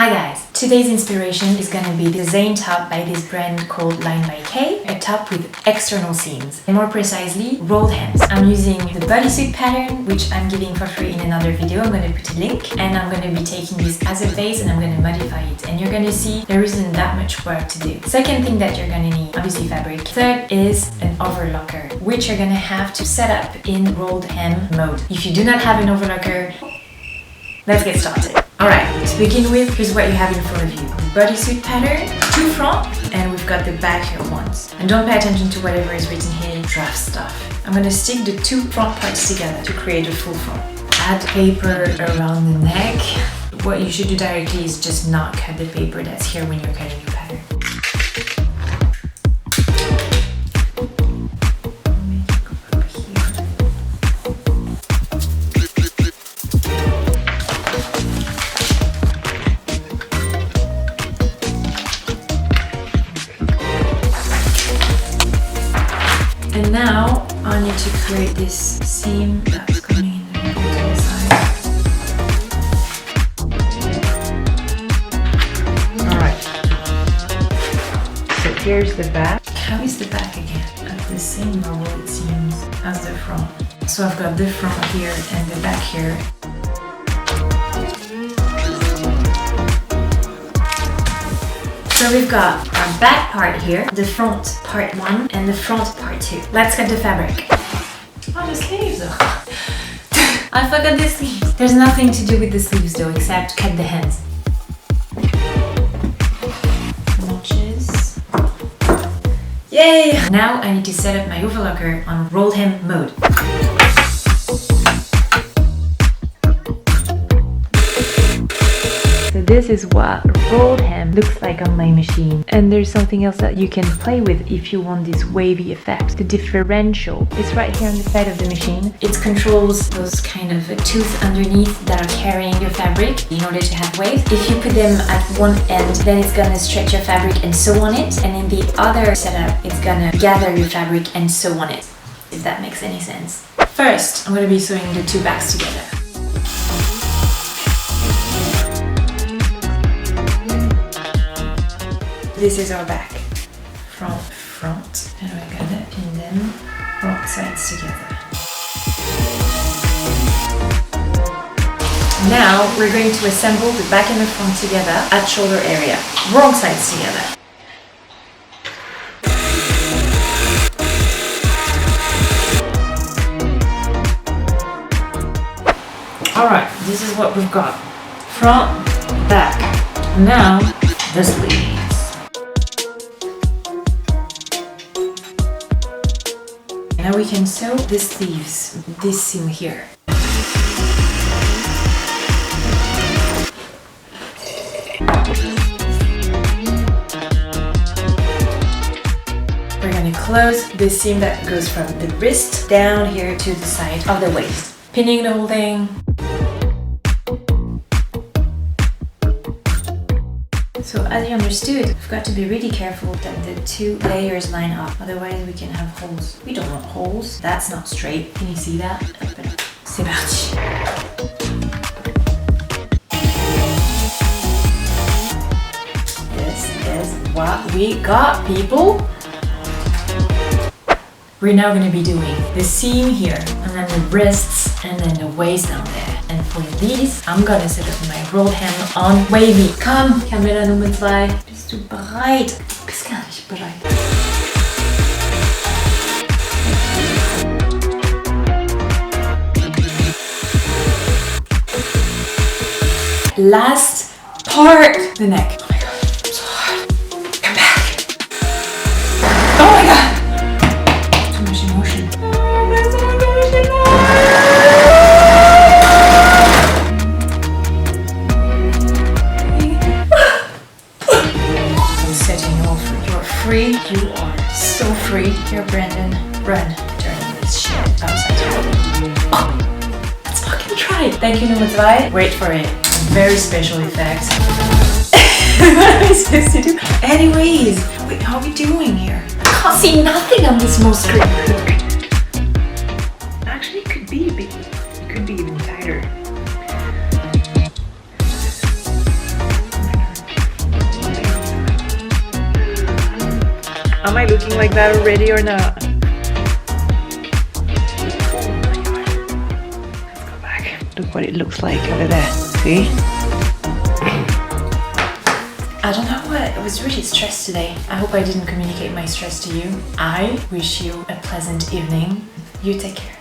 Hi guys! Today's inspiration is gonna be the Zane top by this brand called Line by K, a top with external seams, and more precisely, rolled hems. I'm using the bodysuit pattern, which I'm giving for free in another video. I'm gonna put a link, and I'm gonna be taking this as a base and I'm gonna modify it. And you're gonna see there isn't that much work to do. Second thing that you're gonna need, obviously fabric. Third is an overlocker, which you're gonna have to set up in rolled hem mode. If you do not have an overlocker, let's get started. Alright, to begin with, here's what you have in front of you. The bodysuit pattern, two front, and we've got the back here once. And don't pay attention to whatever is written here, draft stuff. I'm gonna stick the two front parts together to create a full front. Add paper around the neck. What you should do directly is just not cut the paper that's here when you're cutting your pattern. And now I need to create this seam that's coming in the middle to the side. Alright. So here's the back. How is the back again? At the same level it seems as the front. So I've got the front here and the back here. So we've got our back part here, the front part 1 and the front part 2. Let's cut the fabric. Oh, the sleeves! I forgot the sleeves. There's nothing to do with the sleeves though, except cut the hands. Notches. Yay! Now I need to set up my overlocker on rolled hem mode. So this is what rolled hem looks like on my machine. And there's something else that you can play with if you want this wavy effect. The differential is right here on the side of the machine. It controls those kind of tooth underneath that are carrying your fabric in order to have wave. If you put them at one end, then it's gonna stretch your fabric and sew on it. And in the other setup, it's gonna gather your fabric and sew on it. If that makes any sense. First, I'm gonna be sewing the two backs together. This is our back, front, and we're gonna pin them wrong sides together. Now we're going to assemble the back and the front together at shoulder area, wrong sides together. Alright, this is what we've got. Front, back. Now, the sleeve. Now we can sew the sleeves, this seam here. We're going to close the seam that goes from the wrist down here to the side of the waist. Pinning the whole thing. So as you understood, we've got to be really careful that the two layers line up, otherwise we can have holes. We don't want holes, that's not straight. Can you see that? Open up. C'est parti. This is what we got, people. We're now going to be doing the seam here, and then the wrists, and then the waist down there. And for these, I'm gonna set up my rolled hem on wavy. Komm, Kamera Nummer 2. Bist du bereit? Du bist gar nicht bereit. Last part, the neck. Oh my god, I'm so hard. Come back. Oh my god. Too much emotion. Oh, there's so much emotion. Free. You are so free. You're Brandon. Run. Turning this shit upside down. Oh, let's fucking try it. Thank you, Nummer 2. Wait for it. Very special effects. What am I supposed to do? Anyways, how are we doing here? I can't see nothing on this small screen. Actually, it could be big. It could be even tighter. Am I looking like that already or not? Let's go back. Look what it looks like over there. See? I don't know what, I was really stressed today. I hope I didn't communicate my stress to you. I wish you a pleasant evening. You take care.